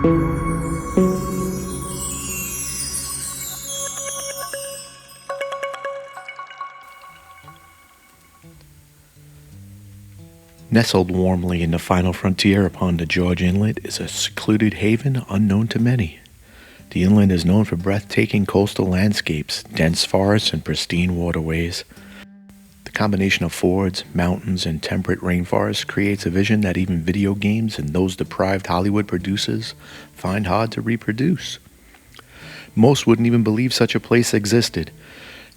Nestled warmly in the final frontier upon the George Inlet is a secluded haven unknown to many. The inlet is known for breathtaking coastal landscapes, dense forests, and pristine waterways. The combination of fords, mountains, and temperate rainforests creates a vision that even video games and those deprived Hollywood producers find hard to reproduce. Most wouldn't even believe such a place existed,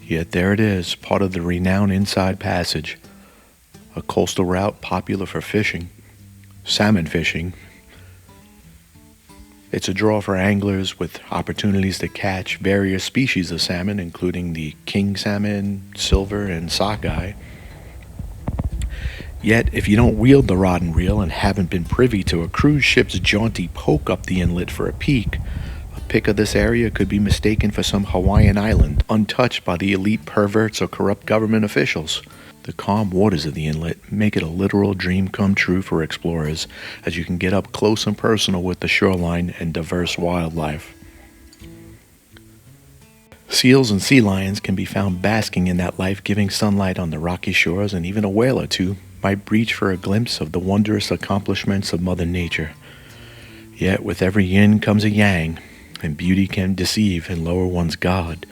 yet there it is, part of the renowned Inside Passage, a coastal route popular for fishing, salmon fishing. It's a draw for anglers with opportunities to catch various species of salmon, including the king salmon, silver, and sockeye. Yet, if you don't wield the rod and reel and haven't been privy to a cruise ship's jaunty poke up the inlet for a peek, a pick of this area could be mistaken for some Hawaiian island, untouched by the elite perverts or corrupt government officials. The calm waters of the inlet make it a literal dream come true for explorers, as you can get up close and personal with the shoreline and diverse wildlife. Seals and sea lions can be found basking in that life-giving sunlight on the rocky shores, and even a whale or two might breach for a glimpse of the wondrous accomplishments of Mother Nature. Yet with every yin comes a yang, and beauty can deceive and lower one's guard,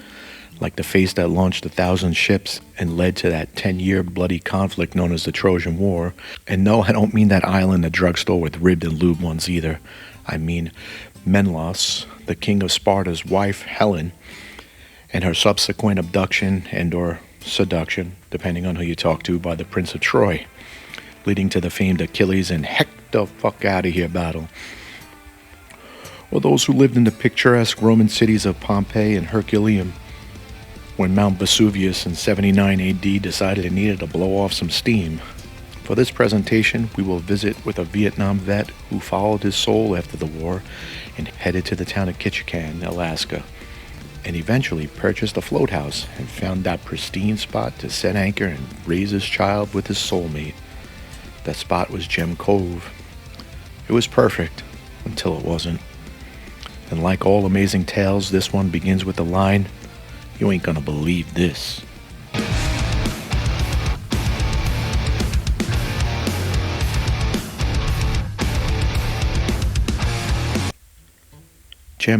like the face that launched 1,000 ships and led to that 10-year bloody conflict known as the Trojan War. And no, I don't mean that aisle in the drugstore with ribbed and lubed ones either. I mean Menelaus, the king of Sparta's wife, Helen, and her subsequent abduction and or seduction, depending on who you talk to, by the Prince of Troy, leading to the famed Achilles and heck the fuck out of here battle. Or those who lived in the picturesque Roman cities of Pompeii and Herculaneum, when Mount Vesuvius in 79 AD decided it needed to blow off some steam. For this presentation, we will visit with a Vietnam vet who followed his soul after the war and headed to the town of Ketchikan, Alaska, and eventually purchased a float house and found that pristine spot to set anchor and raise his child with his soulmate. That spot was Cove. It was perfect, until it wasn't. And like all amazing tales, this one begins with the line, "You ain't gonna believe this."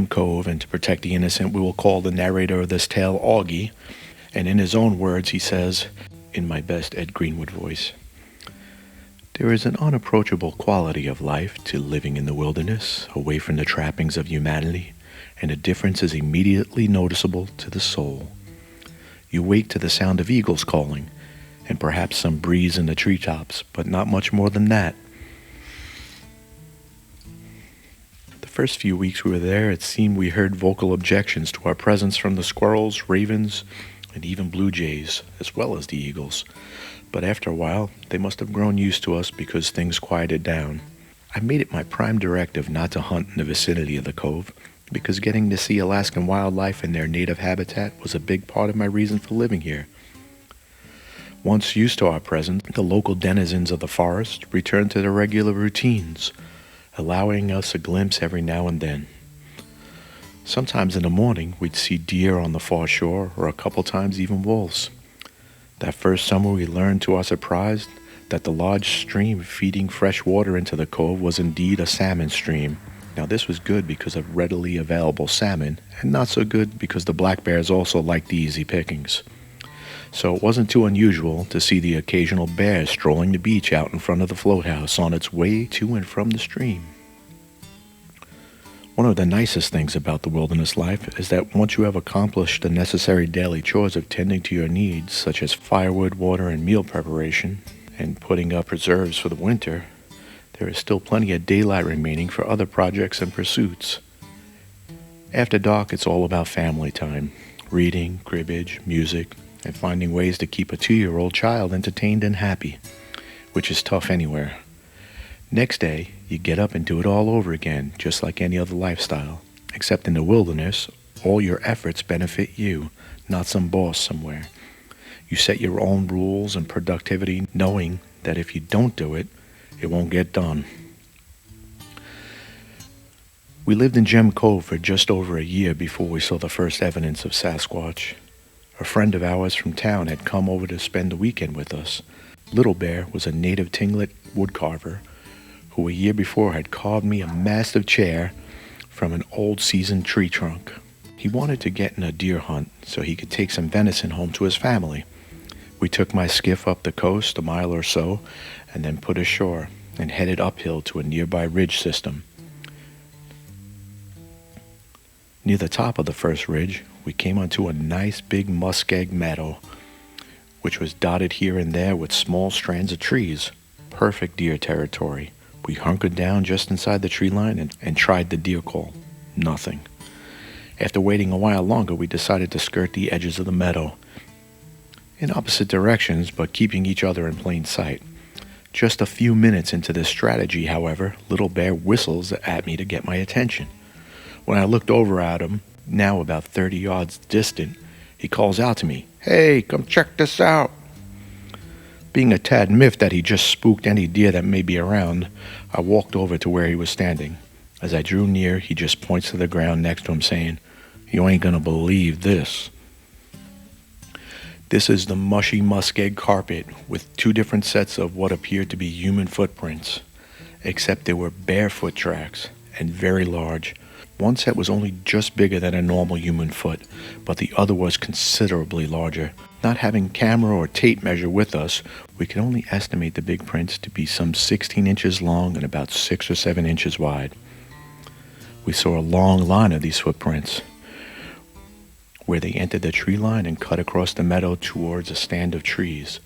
Cove, and to protect the innocent, we will call the narrator of this tale Augie, and in his own words he says, in my best Ed Greenwood voice, "There is an unapproachable quality of life to living in the wilderness, away from the trappings of humanity, and the difference is immediately noticeable to the soul. You wake to the sound of eagles calling, and perhaps some breeze in the treetops, but not much more than that. The first few weeks we were there, it seemed we heard vocal objections to our presence from the squirrels, ravens, and even blue jays, as well as the eagles. But after a while, they must have grown used to us because things quieted down. I made it my prime directive not to hunt in the vicinity of the cove, because getting to see Alaskan wildlife in their native habitat was a big part of my reason for living here. Once used to our presence, the local denizens of the forest returned to their regular routines, allowing us a glimpse every now and then. Sometimes in the morning, we'd see deer on the far shore, or a couple times even wolves. That first summer, we learned to our surprise that the large stream feeding fresh water into the cove was indeed a salmon stream. Now this was good because of readily available salmon, and not so good because the black bears also liked the easy pickings. So it wasn't too unusual to see the occasional bear strolling the beach out in front of the float house on its way to and from the stream. One of the nicest things about the wilderness life is that once you have accomplished the necessary daily chores of tending to your needs, such as firewood, water, and meal preparation, and putting up reserves for the winter, there is still plenty of daylight remaining for other projects and pursuits. After dark, it's all about family time, reading, cribbage, music, and finding ways to keep a 2-year-old child entertained and happy, which is tough anywhere. Next day, you get up and do it all over again, just like any other lifestyle. Except in the wilderness, all your efforts benefit you, not some boss somewhere. You set your own rules and productivity, knowing that if you don't do it, it won't get done. We lived in Gem Cove for just over a year before we saw the first evidence of Sasquatch. A friend of ours from town had come over to spend the weekend with us. Little Bear was a native Tinglet woodcarver who a year before had carved me a massive chair from an old seasoned tree trunk. He wanted to get in a deer hunt so he could take some venison home to his family. We took my skiff up the coast a mile or so and then put ashore and headed uphill to a nearby ridge system. Near the top of the first ridge, we came onto a nice big muskeg meadow, which was dotted here and there with small strands of trees. Perfect deer territory. We hunkered down just inside the tree line and tried the deer call. Nothing. After waiting a while longer, we decided to skirt the edges of the meadow in opposite directions, but keeping each other in plain sight. Just a few minutes into this strategy, however, Little Bear whistles at me to get my attention. When I looked over at him, now about 30 yards distant, he calls out to me, "Hey, come check this out." Being a tad miffed that he just spooked any deer that may be around, I walked over to where he was standing. As I drew near, he just points to the ground next to him saying, "You ain't gonna believe this." This is the mushy muskeg carpet with two different sets of what appeared to be human footprints, except they were barefoot tracks and very large. One set was only just bigger than a normal human foot, but the other was considerably larger. Not having camera or tape measure with us, we could only estimate the big prints to be some 16 inches long and about 6 or 7 inches wide. We saw a long line of these footprints, where they entered the tree line and cut across the meadow towards a stand of trees.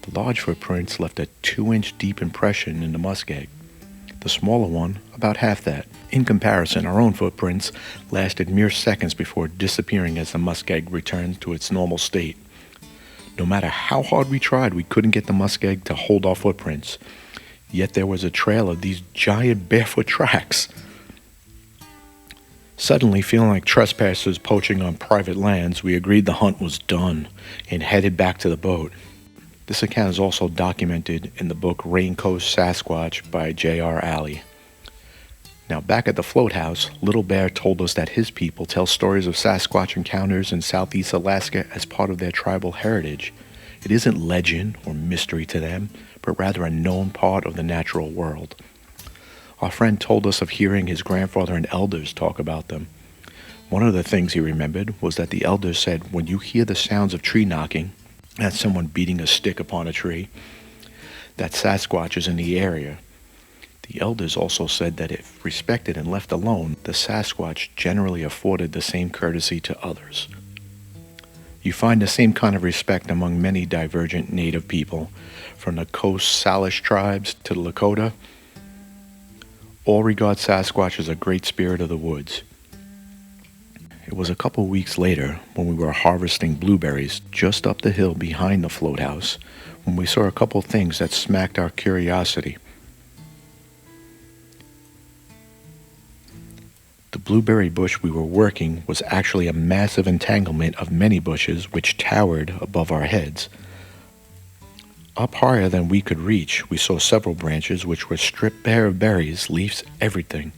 The large footprints left a 2-inch deep impression in the muskeg. The smaller one, about half that. In comparison, our own footprints lasted mere seconds before disappearing as the muskeg returned to its normal state. No matter how hard we tried, we couldn't get the muskeg to hold our footprints. Yet there was a trail of these giant barefoot tracks. Suddenly, feeling like trespassers poaching on private lands, we agreed the hunt was done and headed back to the boat. This account is also documented in the book Rain Coast Sasquatch by J.R. Alley. Now, back at the float house, Little Bear told us that his people tell stories of Sasquatch encounters in southeast Alaska as part of their tribal heritage. It isn't legend or mystery to them, but rather a known part of the natural world. Our friend told us of hearing his grandfather and elders talk about them. One of the things he remembered was that the elders said when you hear the sounds of tree knocking, that's someone beating a stick upon a tree, that Sasquatch is in the area. The elders also said that if respected and left alone, the Sasquatch generally afforded the same courtesy to others. You find the same kind of respect among many divergent native people, from the coast Salish tribes to the Lakota. All regard Sasquatch as a great spirit of the woods. It was a couple weeks later, when we were harvesting blueberries just up the hill behind the float house, when we saw a couple things that smacked our curiosity. The blueberry bush we were working was actually a massive entanglement of many bushes which towered above our heads. Up higher than we could reach, we saw several branches which were stripped bare of berries, leaves, everything.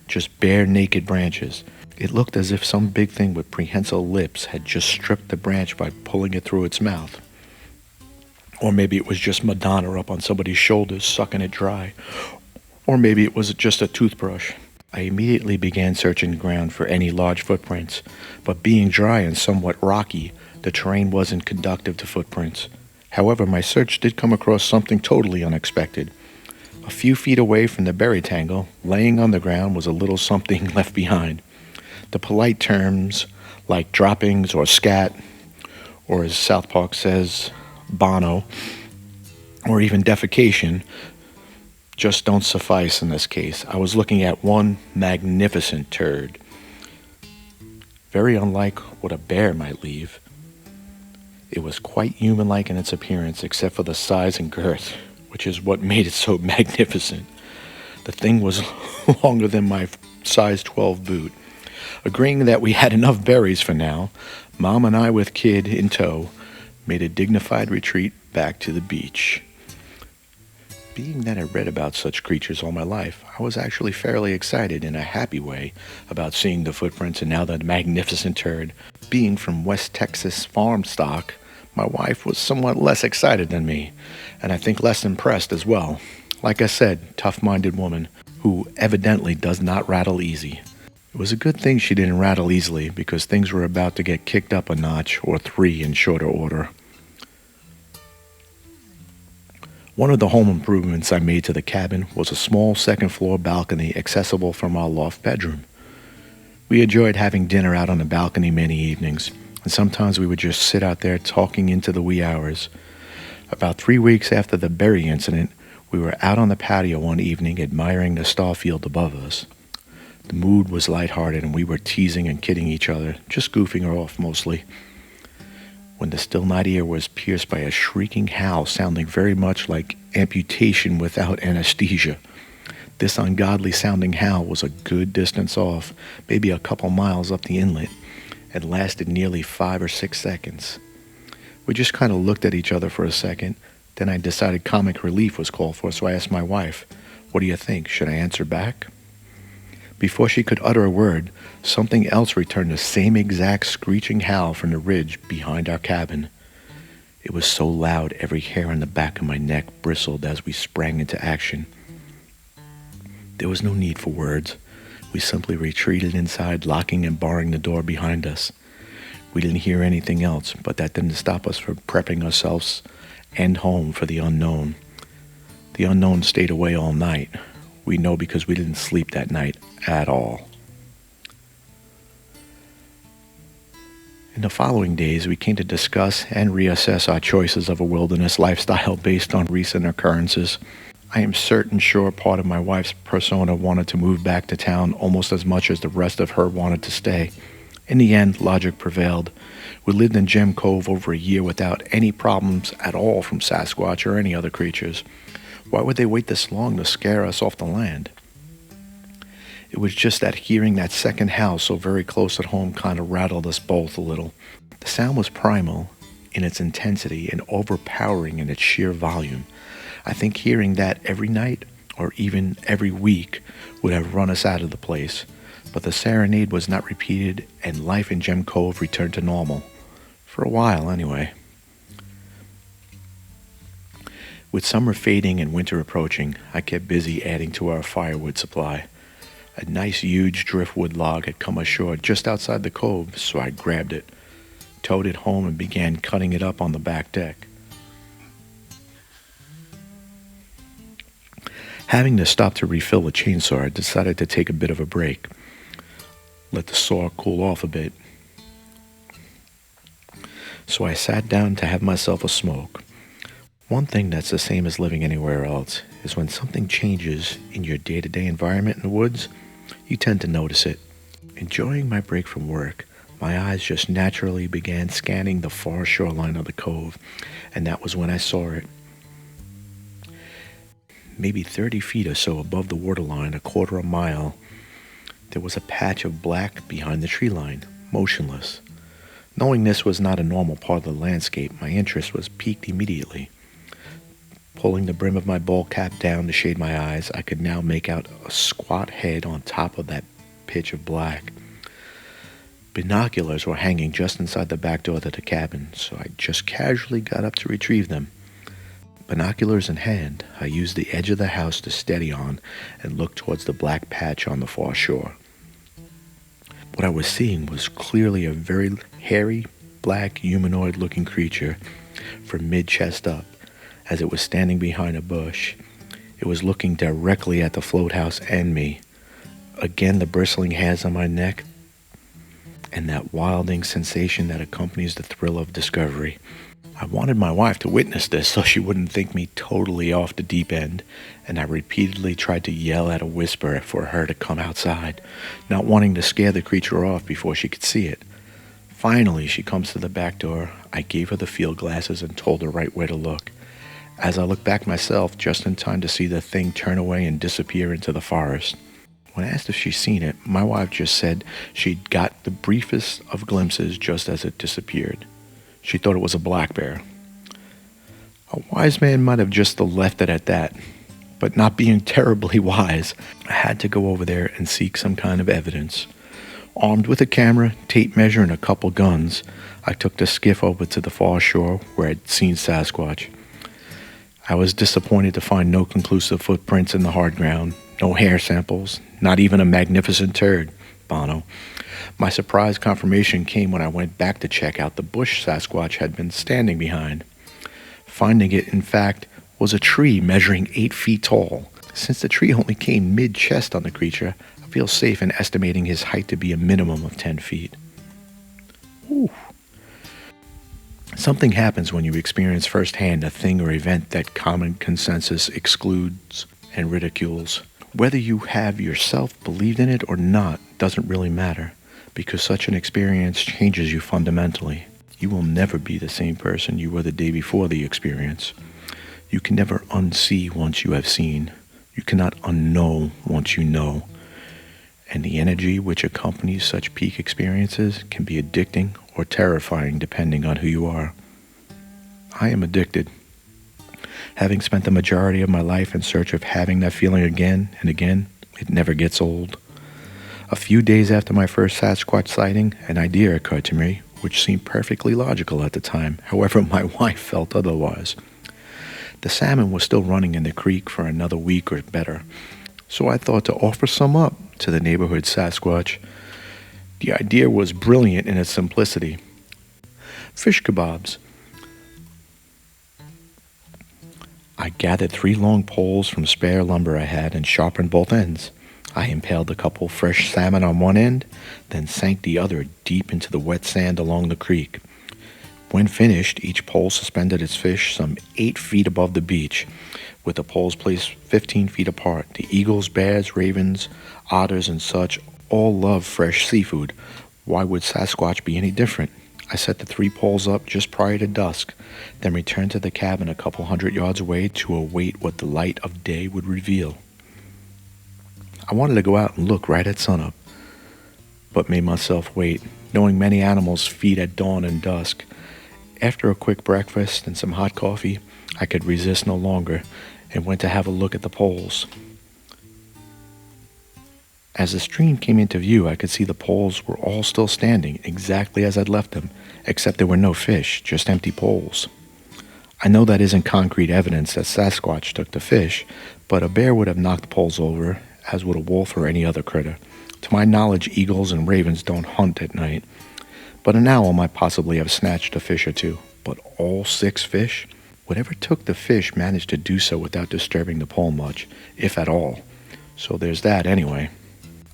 Just bare, naked branches. It looked as if some big thing with prehensile lips had just stripped the branch by pulling it through its mouth. Or maybe it was just Madonna up on somebody's shoulders sucking it dry. Or maybe it was just a toothbrush. I immediately began searching the ground for any large footprints, but being dry and somewhat rocky, the terrain wasn't conducive to footprints. However, my search did come across something totally unexpected. A few feet away from the berry tangle, laying on the ground, was a little something left behind. The polite terms like droppings or scat, or as South Park says, bono, or even defecation, just don't suffice in this case. I was looking at one magnificent turd, very unlike what a bear might leave. It was quite human-like in its appearance, except for the size and girth, which is what made it so magnificent. The thing was longer than my size 12 boot. Agreeing that we had enough berries for now, Mom and I, with Kid in tow, made a dignified retreat back to the beach. Being that I read about such creatures all my life, I was actually fairly excited in a happy way about seeing the footprints and now the magnificent turd. Being from West Texas farm stock, my wife was somewhat less excited than me, and I think less impressed as well. Like I said, tough-minded woman who evidently does not rattle easy. It was a good thing she didn't rattle easily because things were about to get kicked up a notch or three in shorter order. One of the home improvements I made to the cabin was a small second-floor balcony accessible from our loft bedroom. We enjoyed having dinner out on the balcony many evenings, and sometimes we would just sit out there talking into the wee hours. About 3 weeks after the berry incident, we were out on the patio one evening admiring the starfield above us. The mood was lighthearted and we were teasing and kidding each other, just goofing her off mostly, when the still night air was pierced by a shrieking howl sounding very much like amputation without anesthesia. This ungodly sounding howl was a good distance off, maybe a couple miles up the inlet, and lasted nearly 5 or 6 seconds. We just kind of looked at each other for a second, then I decided comic relief was called for, so I asked my wife, "What do you think? Should I answer back?" Before she could utter a word, something else returned the same exact screeching howl from the ridge behind our cabin. It was so loud every hair on the back of my neck bristled as we sprang into action. There was no need for words. We simply retreated inside, locking and barring the door behind us. We didn't hear anything else, but that didn't stop us from prepping ourselves and home for the unknown. The unknown stayed away all night. We know because we didn't sleep that night at all. In the following days, we came to discuss and reassess our choices of a wilderness lifestyle based on recent occurrences. I am sure part of my wife's persona wanted to move back to town almost as much as the rest of her wanted to stay. In the end, logic prevailed. We lived in Gem Cove over a year without any problems at all from Sasquatch or any other creatures. Why would they wait this long to scare us off the land? It was just that hearing that second howl so very close at home kind of rattled us both a little. The sound was primal in its intensity and overpowering in its sheer volume. I think hearing that every night or even every week would have run us out of the place. But the serenade was not repeated and life in Gem Cove returned to normal. For a while, anyway. With summer fading and winter approaching, I kept busy adding to our firewood supply. A nice huge driftwood log had come ashore just outside the cove, so I grabbed it, towed it home, and began cutting it up on the back deck. Having to stop to refill the chainsaw, I decided to take a bit of a break. Let the saw cool off a bit. So I sat down to have myself a smoke. One thing that's the same as living anywhere else is when something changes in your day-to-day environment in the woods, you tend to notice it. Enjoying my break from work, my eyes just naturally began scanning the far shoreline of the cove, and that was when I saw it. Maybe 30 feet or so above the waterline, a quarter of a mile, there was a patch of black behind the tree line, motionless. Knowing this was not a normal part of the landscape, my interest was piqued immediately. Pulling the brim of my ball cap down to shade my eyes, I could now make out a squat head on top of that pitch of black. Binoculars were hanging just inside the back door to the cabin, so I just casually got up to retrieve them. Binoculars in hand, I used the edge of the house to steady on and look towards the black patch on the far shore. What I was seeing was clearly a very hairy, black, humanoid-looking creature from mid-chest up. As it was standing behind a bush, it was looking directly at the float house and me. Again, the bristling hairs on my neck and that wilding sensation that accompanies the thrill of discovery. I wanted my wife to witness this so she wouldn't think me totally off the deep end, and I repeatedly tried to yell at a whisper for her to come outside, not wanting to scare the creature off before she could see it. Finally, she comes to the back door. I gave her the field glasses and told her right where to look. As I looked back myself, just in time to see the thing turn away and disappear into the forest. When asked if she'd seen it, my wife just said she'd got the briefest of glimpses just as it disappeared. She thought it was a black bear. A wise man might have just left it at that. But not being terribly wise, I had to go over there and seek some kind of evidence. Armed with a camera, tape measure, and a couple guns, I took the skiff over to the far shore where I'd seen Sasquatch. I was disappointed to find no conclusive footprints in the hard ground, no hair samples, not even a magnificent turd, Bono. My surprise confirmation came when I went back to check out the bush Sasquatch had been standing behind. Finding it, in fact, was a tree measuring 8 feet tall. Since the tree only came mid-chest on the creature, I feel safe in estimating his height to be a minimum of 10 feet. Ooh. Something happens when you experience firsthand a thing or event that common consensus excludes and ridicules. Whether you have yourself believed in it or not doesn't really matter, because such an experience changes you fundamentally. You will never be the same person you were the day before the experience. You can never unsee once you have seen. You cannot unknow once you know. And the energy which accompanies such peak experiences can be addicting or terrifying depending on who you are. I am addicted. Having spent the majority of my life in search of having that feeling again and again, it never gets old. A few days after my first Sasquatch sighting, an idea occurred to me, which seemed perfectly logical at the time. However, my wife felt otherwise. The salmon was still running in the creek for another week or better, so I thought to offer some up to the neighborhood Sasquatch. The idea was brilliant in its simplicity. Fish kebabs. I gathered 3 long poles from spare lumber I had and sharpened both ends. I impaled a couple fresh salmon on one end, then sank the other deep into the wet sand along the creek. When finished, each pole suspended its fish some 8 feet above the beach, with the poles placed 15 feet apart. The eagles, bears, ravens, otters, and such all love fresh seafood. Why would Sasquatch be any different? I set the 3 poles up just prior to dusk, then returned to the cabin a couple 100 yards away to await what the light of day would reveal. I wanted to go out and look right at sunup, but made myself wait, knowing many animals feed at dawn and dusk. After a quick breakfast and some hot coffee, I could resist no longer and went to have a look at the poles. As the stream came into view, I could see the poles were all still standing exactly as I'd left them, except there were no fish, just empty poles. I know that isn't concrete evidence that Sasquatch took the fish, but a bear would have knocked the poles over, as would a wolf or any other critter. To my knowledge, eagles and ravens don't hunt at night, but an owl might possibly have snatched a fish or two. But all 6 fish? Whatever took the fish managed to do so without disturbing the pole much, if at all. So there's that anyway.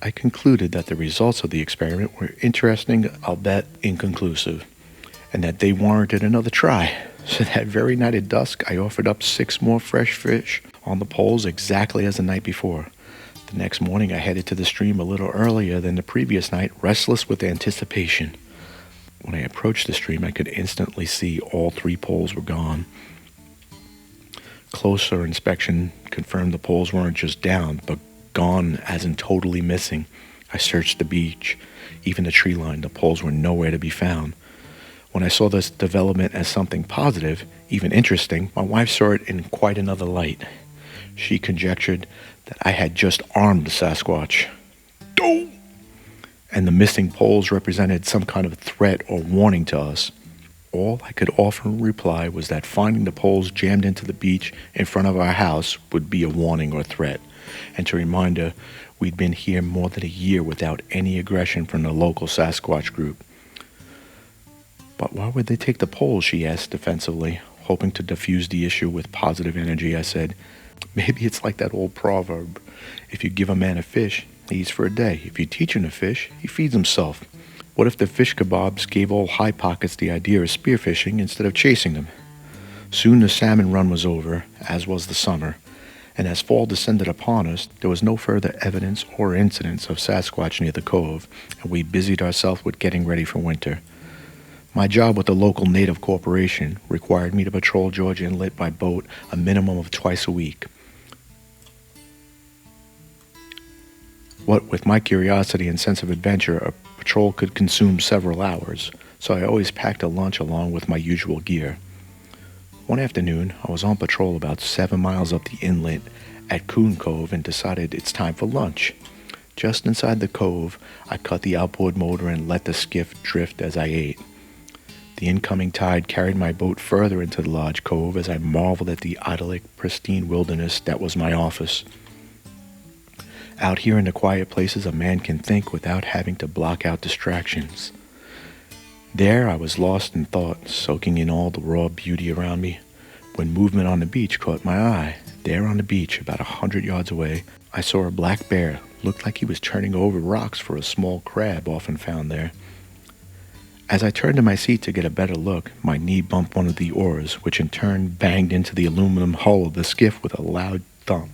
I concluded that the results of the experiment were interesting, albeit inconclusive, and that they warranted another try. So that very night at dusk, I offered up 6 more fresh fish on the poles exactly as the night before. The next morning, I headed to the stream a little earlier than the previous night, restless with anticipation. When I approached the stream, I could instantly see all 3 poles were gone. Closer inspection confirmed the poles weren't just down, but gone as in totally missing. I searched the beach, even the tree line. The poles were nowhere to be found. When I saw this development as something positive, even interesting, my wife saw it in quite another light. She conjectured that I had just armed the Sasquatch. Doh! And the missing poles represented some kind of threat or warning to us. All I could offer in reply was that finding the poles jammed into the beach in front of our house would be a warning or threat, and to remind her we'd been here more than a year without any aggression from the local Sasquatch group. But why would they take the poles, she asked defensively. Hoping to diffuse the issue with positive energy, I said, maybe it's like that old proverb. If you give a man a fish, he eats for a day. If you teach him to fish, he feeds himself. What if the fish kebabs gave all high pockets the idea of spearfishing instead of chasing them? Soon the salmon run was over, as was the summer, and as fall descended upon us, there was no further evidence or incidents of Sasquatch near the cove, and we busied ourselves with getting ready for winter. My job with the local native corporation required me to patrol George Inlet by boat a minimum of twice a week. What with my curiosity and sense of adventure, a patrol could consume several hours, so I always packed a lunch along with my usual gear. One afternoon, I was on patrol about 7 miles up the inlet at Cove and decided it's time for lunch. Just inside the cove, I cut the outboard motor and let the skiff drift as I ate. The incoming tide carried my boat further into the large cove as I marveled at the idyllic, pristine wilderness that was my office. Out here in the quiet places a man can think without having to block out distractions. There I was lost in thought, soaking in all the raw beauty around me, when movement on the beach caught my eye. There on the beach, about 100 yards away, I saw a black bear. Looked like he was turning over rocks for a small crab often found there. As I turned to my seat to get a better look, my knee bumped one of the oars, which in turn banged into the aluminum hull of the skiff with a loud thump.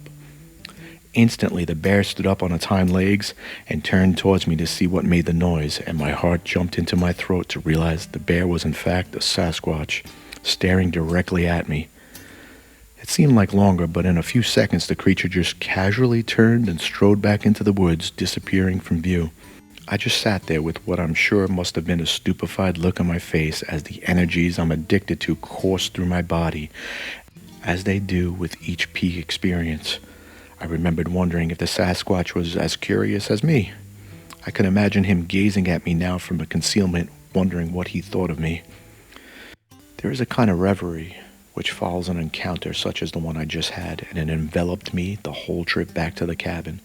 Instantly, the bear stood up on its hind legs and turned towards me to see what made the noise, and my heart jumped into my throat to realize the bear was in fact a Sasquatch, staring directly at me. It seemed like longer, but in a few seconds the creature just casually turned and strode back into the woods, disappearing from view. I just sat there with what I'm sure must have been a stupefied look on my face as the energies I'm addicted to coursed through my body, as they do with each peak experience. I remembered wondering if the Sasquatch was as curious as me. I could imagine him gazing at me now from a concealment, wondering what he thought of me. There is a kind of reverie which follows an encounter such as the one I just had, and it enveloped me the whole trip back to the cabin.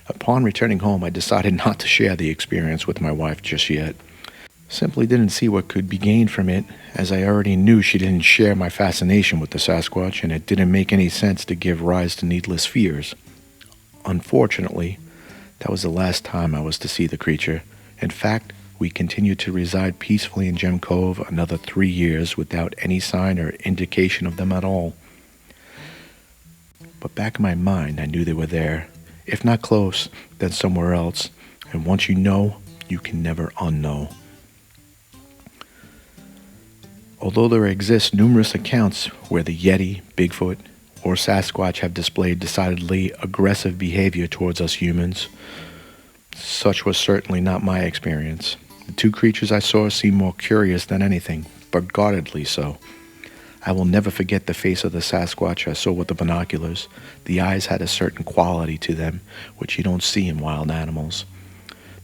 Upon returning home, I decided not to share the experience with my wife just yet. Simply didn't see what could be gained from it, as I already knew she didn't share my fascination with the Sasquatch, and it didn't make any sense to give rise to needless fears. Unfortunately, that was the last time I was to see the creature. In fact, we continued to reside peacefully in Gem Cove another 3 years without any sign or indication of them at all. But back in my mind, I knew they were there. If not close, then somewhere else. And once you know, you can never unknow. Although there exist numerous accounts where the Yeti, Bigfoot, or Sasquatch have displayed decidedly aggressive behavior towards us humans, such was certainly not my experience. The two creatures I saw seemed more curious than anything, but guardedly so. I will never forget the face of the Sasquatch I saw with the binoculars. The eyes had a certain quality to them, which you don't see in wild animals.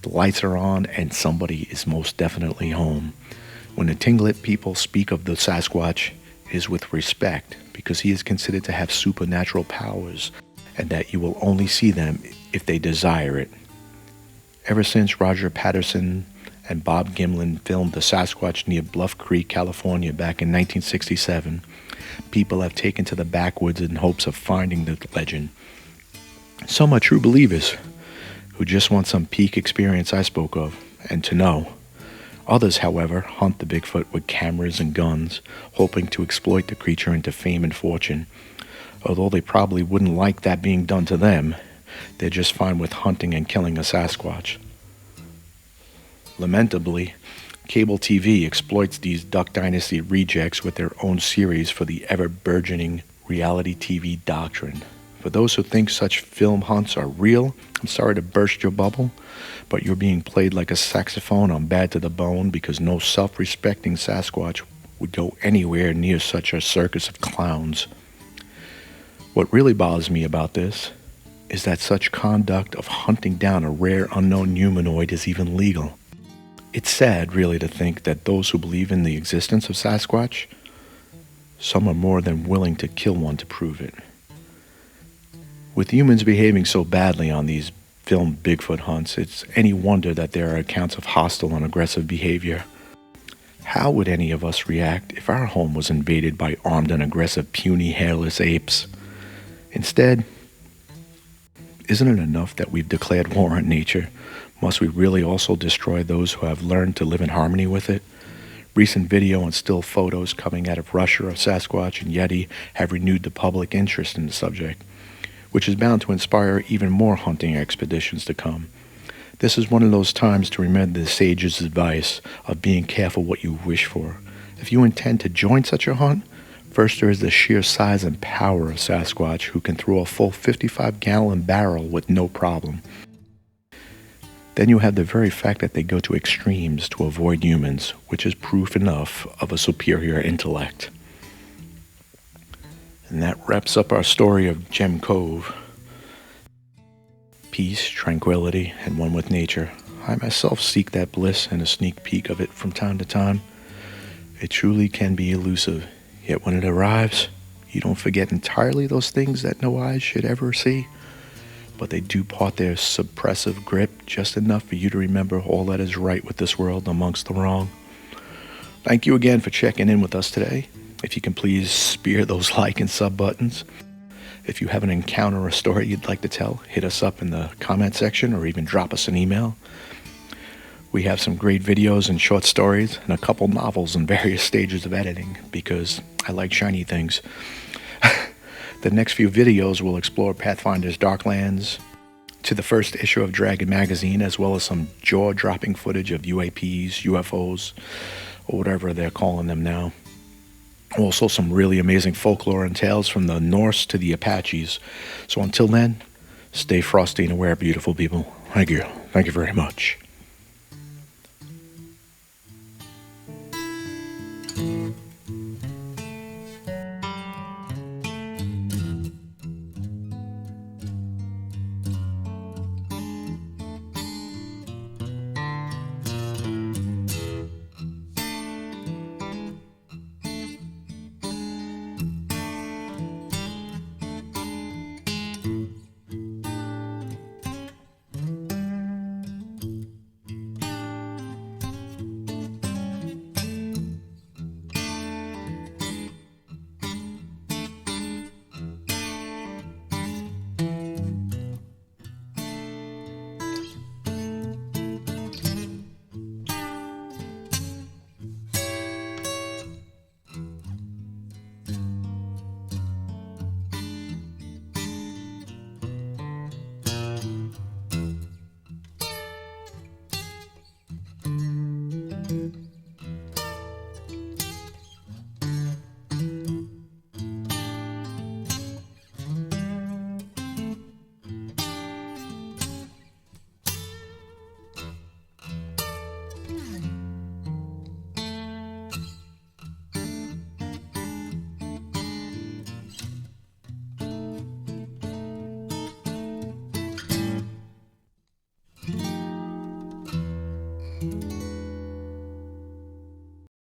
The lights are on, and somebody is most definitely home. When the Tinglet people speak of the Sasquatch, it is with respect, because he is considered to have supernatural powers, and that you will only see them if they desire it. Ever since Roger Patterson and Bob Gimlin filmed the Sasquatch near Bluff Creek, California back in 1967, people have taken to the backwoods in hopes of finding the legend. Some are true believers who just want some peak experience I spoke of, and to know. Others, however, hunt the Bigfoot with cameras and guns, hoping to exploit the creature into fame and fortune. Although they probably wouldn't like that being done to them, they're just fine with hunting and killing a Sasquatch. Lamentably, cable TV exploits these Duck Dynasty rejects with their own series for the ever-burgeoning reality TV doctrine. For those who think such film hunts are real, I'm sorry to burst your bubble, but you're being played like a saxophone on Bad to the Bone, because no self-respecting Sasquatch would go anywhere near such a circus of clowns. What really bothers me about this is that such conduct of hunting down a rare unknown humanoid is even legal. It's sad, really, to think that those who believe in the existence of Sasquatch, some are more than willing to kill one to prove it. With humans behaving so badly on these filmed Bigfoot hunts, it's any wonder that there are accounts of hostile and aggressive behavior. How would any of us react if our home was invaded by armed and aggressive, puny, hairless apes? Instead, isn't it enough that we've declared war on nature? Must we really also destroy those who have learned to live in harmony with it? Recent video and still photos coming out of Russia of Sasquatch and Yeti have renewed the public interest in the subject, which is bound to inspire even more hunting expeditions to come. This is one of those times to remember the sage's advice of being careful what you wish for. If you intend to join such a hunt, first there is the sheer size and power of Sasquatch, who can throw a full 55-gallon barrel with no problem. Then you have the very fact that they go to extremes to avoid humans, which is proof enough of a superior intellect. And that wraps up our story of Gem Cove. peace, tranquility, and one with nature. I myself seek that bliss and a sneak peek of it from time to time. It truly can be elusive, yet when it arrives, you don't forget entirely those things that no eyes should ever see, but they do part their suppressive grip just enough for you to remember all that is right with this world amongst the wrong. Thank you again for checking in with us today. If you can please spear those like and sub buttons. If you have an encounter or a story you'd like to tell, hit us up in the comment section or even drop us an email. We have some great videos and short stories and a couple novels in various stages of editing because I like shiny things. The next few videos will explore Pathfinder's Darklands to the first issue of Dragon magazine, as well as some jaw-dropping footage of UAPs, UFOs, or whatever they're calling them now. Also some really amazing folklore and tales from the Norse to the Apaches. So until then, stay frosty and aware, beautiful people. Thank you. Thank you very much.